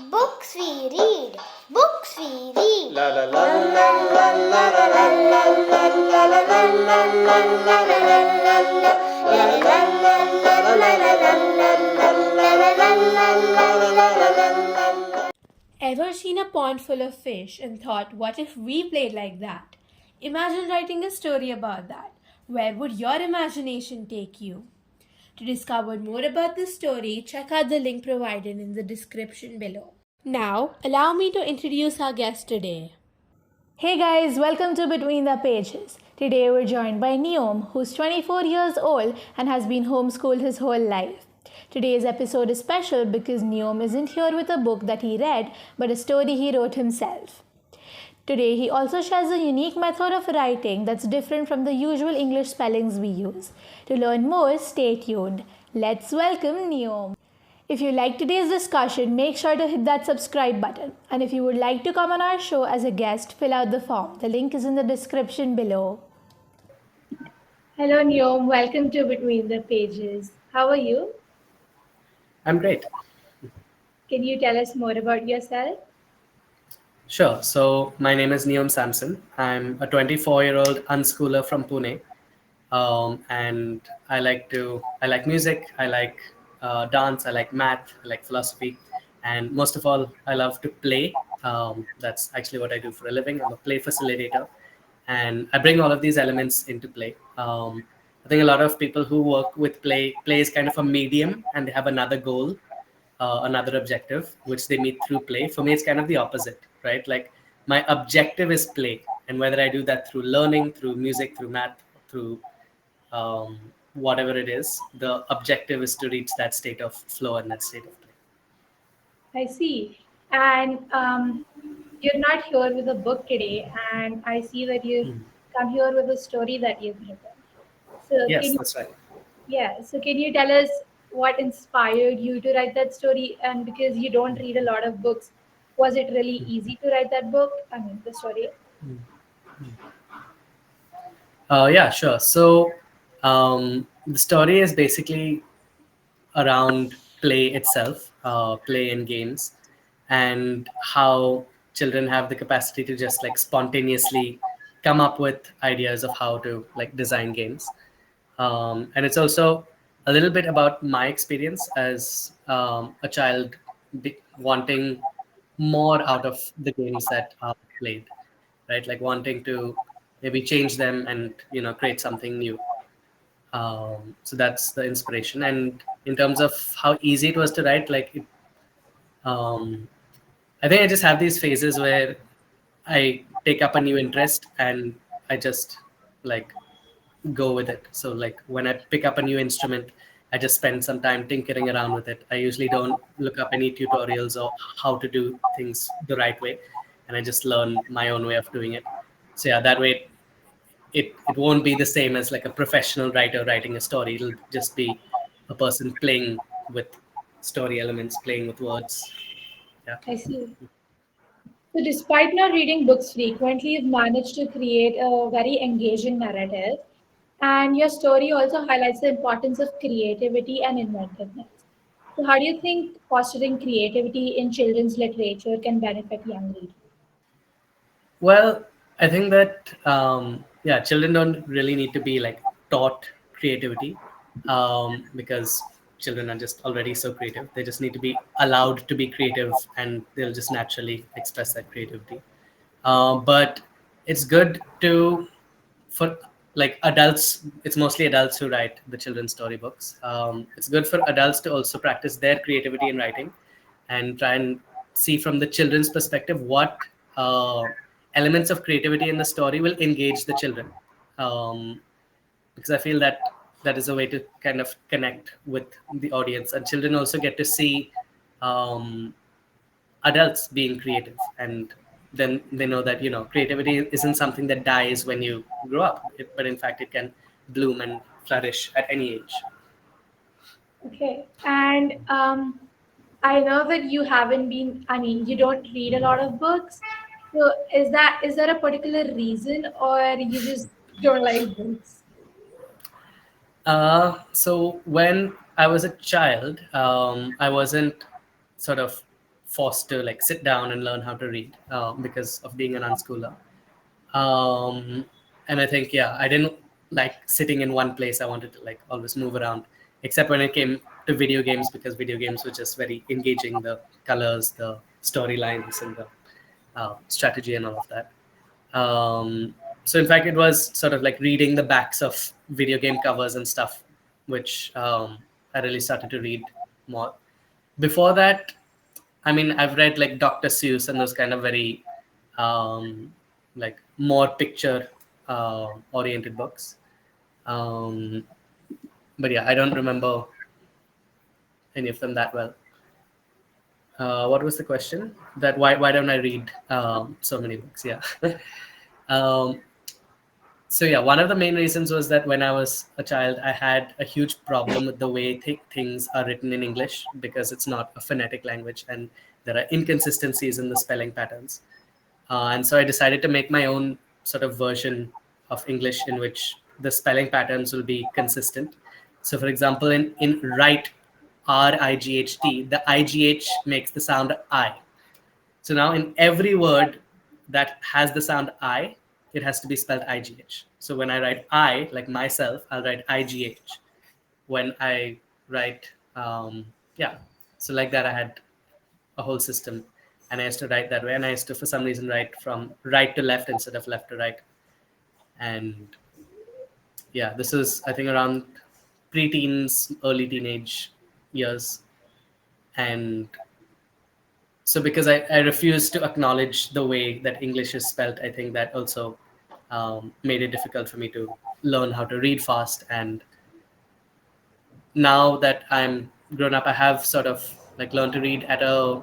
Books we read. Books we read. La la la la la la la la la la la la Ever seen a pond full of fish and thought, what if we played like that? Imagine writing a story about that. Where would your imagination take you? To discover more about this story, check out the link provided in the description below. Now, allow me to introduce our guest today. Hey guys, welcome to Between the Pages. Today we're joined by Niom, who's 24 years old and has been homeschooled his whole life. Today's episode is special because Niom isn't here with a book that he read, but a story he wrote himself. Today he also shares a unique method of writing that's different from the usual English spellings we use. To learn more, stay tuned. Let's welcome Niom. If you like today's discussion, make sure to hit that subscribe button. And if you would like to come on our show as a guest, fill out the form. The link is in the description below. Hello Niom, welcome to Between the Pages. How are you? I'm great. Can you tell us more about yourself? Sure. So my name is Niom Samson. I'm a 24-year-old unschooler from Pune, and I like music. I like dance. I like math. I like philosophy, and most of all, I love to play. That's actually what I do for a living. I'm a play facilitator, and I bring all of these elements into play. I think a lot of people who work with play is kind of a medium, and they have another goal, another objective, which they meet through play. For me, it's kind of the opposite, right? Like my objective is play, and whether I do that through learning, through music, through math, through whatever it is, the objective is to reach that state of flow and that state of play. I see. And you're not here with a book today, and I see that you've come here with a story that you've written. So Yes, that's right. so can you tell us what inspired you to write that story? And because you don't read a lot of books, was it really easy to write that book? I mean, the story. Yeah, sure. So the story is basically around play itself, play in games, and how children have the capacity to just like spontaneously come up with ideas of how to like design games. And it's also a little bit about my experience as a child wanting more out of the games that are played, right? Like wanting to maybe change them and create something new. So that's the inspiration. And in terms of how easy it was to write, um, I think I just have these phases where I take up a new interest and I just like go with it. So like when I pick up a new instrument, I just spend some time tinkering around with it. I usually don't look up any tutorials or how to do things the right way, and I just learn my own way of doing it. So yeah, that way it won't be the same as like a professional writer writing a story. It'll just be a person playing with story elements, playing with words. Yeah. I see. So, despite not reading books frequently, you've managed to create a very engaging narrative. And your story also highlights the importance of creativity and inventiveness. So, how do you think fostering creativity in children's literature can benefit young readers? Well, I think that yeah, children don't really need to be like taught creativity, because children are just already so creative. They just need to be allowed to be creative, and they'll just naturally express that creativity. But it's good to for like adults. It's mostly adults who write the children's storybooks. It's good for adults to also practice their creativity in writing and try and see from the children's perspective what elements of creativity in the story will engage the children, because I feel that that is a way to kind of connect with the audience, and children also get to see um, adults being creative, and then they know that creativity isn't something that dies when you grow up, but in fact it can bloom and flourish at any age. Okay. And I know that you haven't been, I mean, you don't read a lot of books. So, is there a particular reason, or you just don't like books? So when I was a child, I wasn't sort of forced to like sit down and learn how to read because of being an unschooler. um, and I think, yeah, I didn't like sitting in one place. I wanted to like always move around, except when it came to video games, because video games were just very engaging, the colors, the storylines, and the strategy and all of that. So in fact, it was sort of like reading the backs of video game covers and stuff, which I really started to read more. Before that, I mean, I've read like Dr. Seuss and those kind of very like more picture oriented books. Um, but yeah, I don't remember any of them that well. What was the question? That why don't I read so many books? Yeah. um, so yeah, one of the main reasons was that when I was a child, I had a huge problem with the way things are written in English, because it's not a phonetic language and there are inconsistencies in the spelling patterns. And so I decided to make my own sort of version of English in which the spelling patterns will be consistent. So, for example, in write, R-I-G-H-T, the I-G-H makes the sound I. So now in every word that has the sound I, it has to be spelled I-G-H. So when I write I, like myself, I'll write I-G-H. When I write, yeah, so like that, I had a whole system, and I used to write that way, and I used to for some reason write from right to left instead of left to right. And yeah, this is, I think, around pre-teens, early teenage years. And so because I refused to acknowledge the way that English is spelled, I think that also made it difficult for me to learn how to read fast. And now that I'm grown up, I have sort of like learned to read at a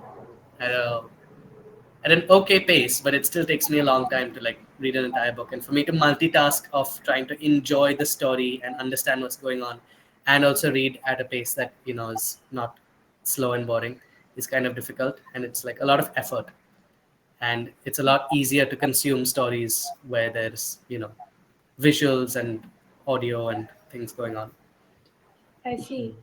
at an okay pace, but it still takes me a long time to like read an entire book. And for me to multitask of trying to enjoy the story and understand what's going on, and also read at a pace that is not slow and boring, is kind of difficult, and it's like a lot of effort. And it's a lot easier to consume stories where there's visuals and audio and things going on. I see.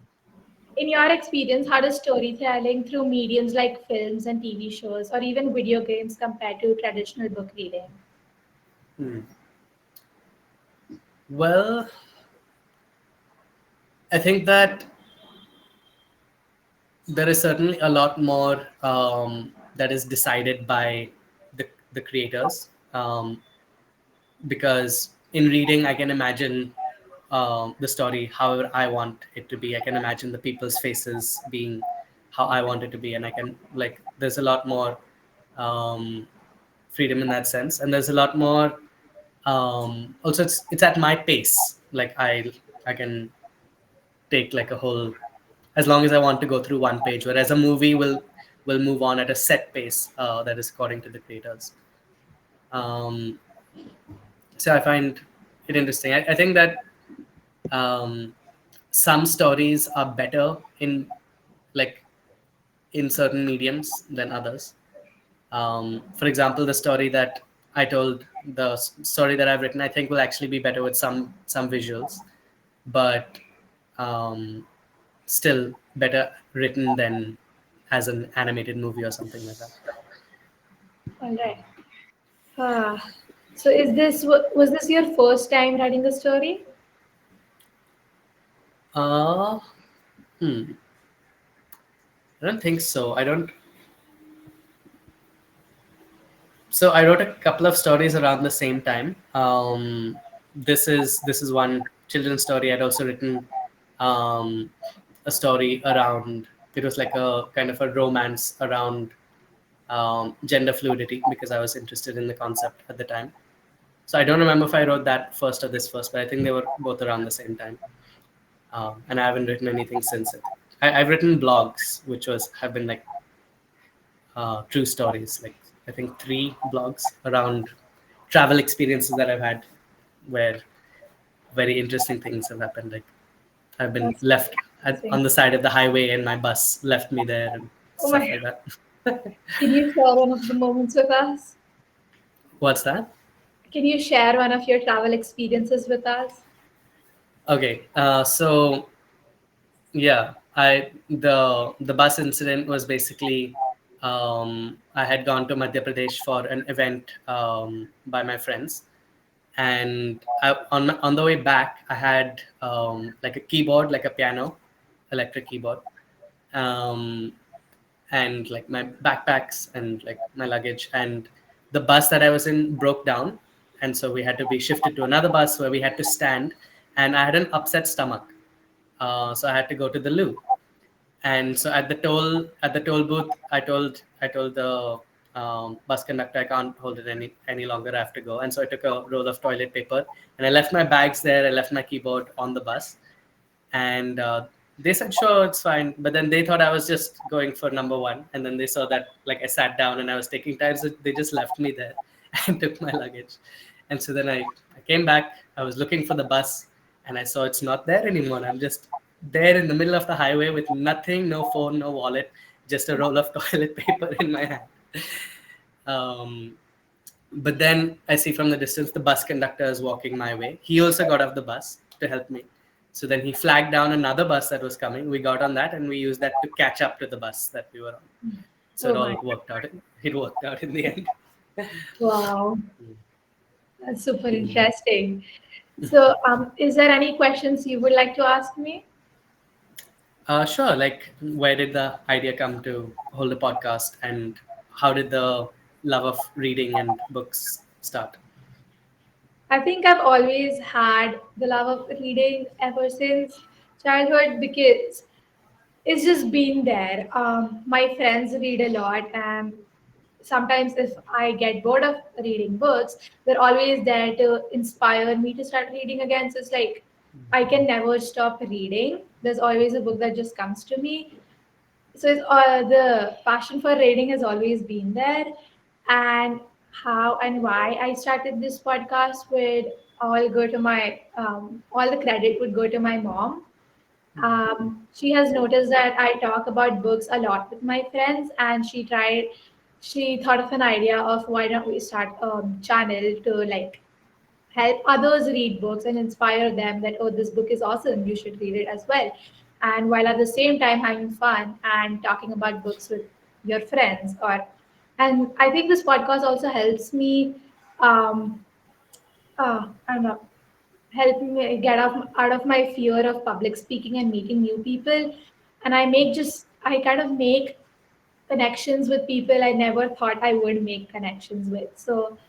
In your experience, how does storytelling through mediums like films and TV shows or even video games compare to traditional book reading? Hmm. Well, I think that there is certainly a lot more that is decided by the creators, because in reading I can imagine the story however I want it to be. I can imagine the people's faces being how I want it to be, and I can like there's a lot more freedom in that sense, and there's a lot more also it's at my pace. Like I can take like a whole, as long as I want to go through one page, whereas a movie will move on at a set pace that is according to the creators. um, so I find it interesting. I think that um, some stories are better in like in certain mediums than others. For example, the story that I told, the story that I've written, I think will actually be better with some visuals, but um, still better written than as an animated movie or something like that. All right. Ah, so was this your first time writing a story? Uh, hmm. I don't think so. I don't. So I wrote a couple of stories around the same time. This is one children's story. I'd also written a story around. It was like a kind of a romance around gender fluidity, because I was interested in the concept at the time. So I don't remember if I wrote that first or this first, but I think they were both around the same time. And I haven't written anything since it. I've written blogs, which have been like true stories. Like I think 3 blogs around travel experiences that I've had, where very interesting things have happened. Like I've been That's left amazing. on the side of the highway, and my bus left me there, and Oh stuff my! like that. Can you share one of the moments with us? What's that? Can you share one of your travel experiences with us? Okay, so yeah, the bus incident was basically I had gone to Madhya Pradesh for an event by my friends, and on the way back, I had like a keyboard, like a piano, electric keyboard, um, and like my backpacks and like my luggage, and the bus that I was in broke down, and so we had to be shifted to another bus where we had to stand, and I had an upset stomach, so I had to go to the loo. And so at the toll booth, I told the bus conductor, I can't hold it any longer, I have to go. And so I took a roll of toilet paper and I left my bags there, I left my keyboard on the bus, and they said sure, it's fine, but then they thought I was just going for number one, and then they saw that like I sat down and I was taking time, so they just left me there and took my luggage. And so then I came back, I was looking for the bus, and I saw it's not there anymore. I'm just there in the middle of the highway with nothing, no phone, no wallet, just a roll of toilet paper in my hand. um, but then I see from the distance the bus conductor is walking my way. He also got off the bus to help me. So then he flagged down another bus that was coming. We got on that and we used that to catch up to the bus that we were on. So it Oh my. all worked out. It worked out in the end. Wow. That's super Mm. interesting. So, is there any questions you would like to ask me? Sure. Like, where did the idea come to hold a podcast, and how did the love of reading and books start? I think I've always had the love of reading ever since childhood because it's just been there. My friends read a lot, and sometimes if I get bored of reading books, they're always there to inspire me to start reading again. So it's like I can never stop reading. There's always a book that just comes to me. So the passion for reading has always been there. And how and why I started this podcast would all go to my all the credit would go to my mom. She has noticed that I talk about books a lot with my friends, and she thought of an idea of why don't we start a channel to like help others read books and inspire them that, oh, this book is awesome, you should read it as well. And while at the same time having fun and talking about books with your friends. And I think this podcast also helps me, um, I don't know, help me get out of my fear of public speaking and meeting new people. And I kind of make connections with people I never thought I would make connections with. So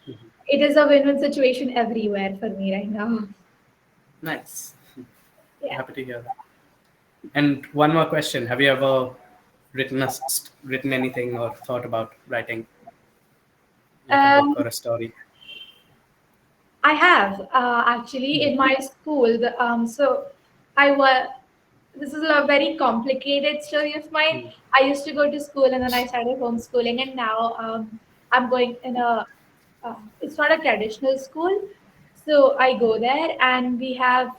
it is a win-win situation everywhere for me right now. Nice. Yeah. Happy to hear that. And one more question: have you ever written anything or thought about writing like a book Um, or a story? I have actually Mm. in my school. So I was. This is a very complicated story of mine. Mm. I used to go to school and then I started homeschooling, and now I'm going in a. It's not a traditional school, so I go there and we have.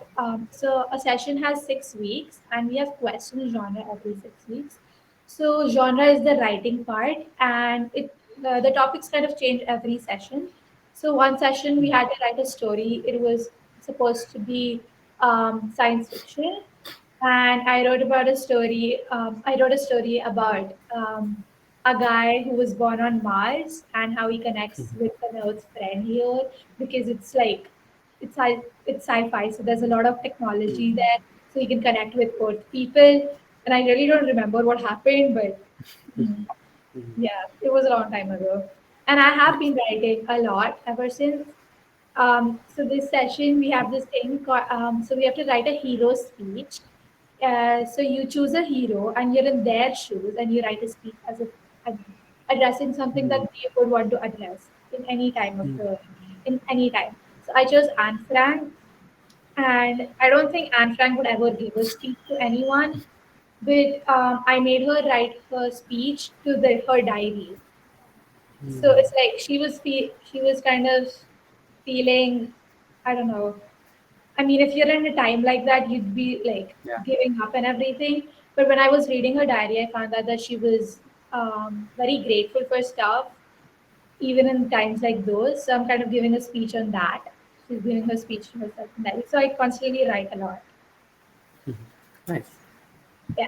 So a session has 6 weeks, and we have question genre every 6 weeks. So genre is the writing part, and the topics kind of change every session. So one session we had to write a story. It was supposed to be science fiction, and I wrote about a story. I wrote a story about a guy who was born on Mars and how he connects with an Earth friend here because it's sci-fi, so there's a lot of technology there, so he can connect with Earth people. And I really don't remember what happened, but mm, Mm. yeah, it was a long time ago. And I have Nice. been writing a lot ever since. So this session we have this thing so we have to write a hero speech. So you choose a hero and you're in their shoes and you write a speech as if ad- addressing something that Mm. they would want to address in any time of Mm. the in any time. So I chose Anne Frank, and I don't think Anne Frank would ever give a speech to anyone, but I made her write her speech to her diary. So Mm. it's like she was kind of feeling, I don't know. I mean, if you're in a time like that, you'd be like Yeah. giving up and everything. But when I was reading her diary, I found out that she was very grateful for stuff, even in times like those. So I'm kind of giving a speech on that. She's giving her speech to herself in diary. So I constantly write a lot. Nice. Yeah.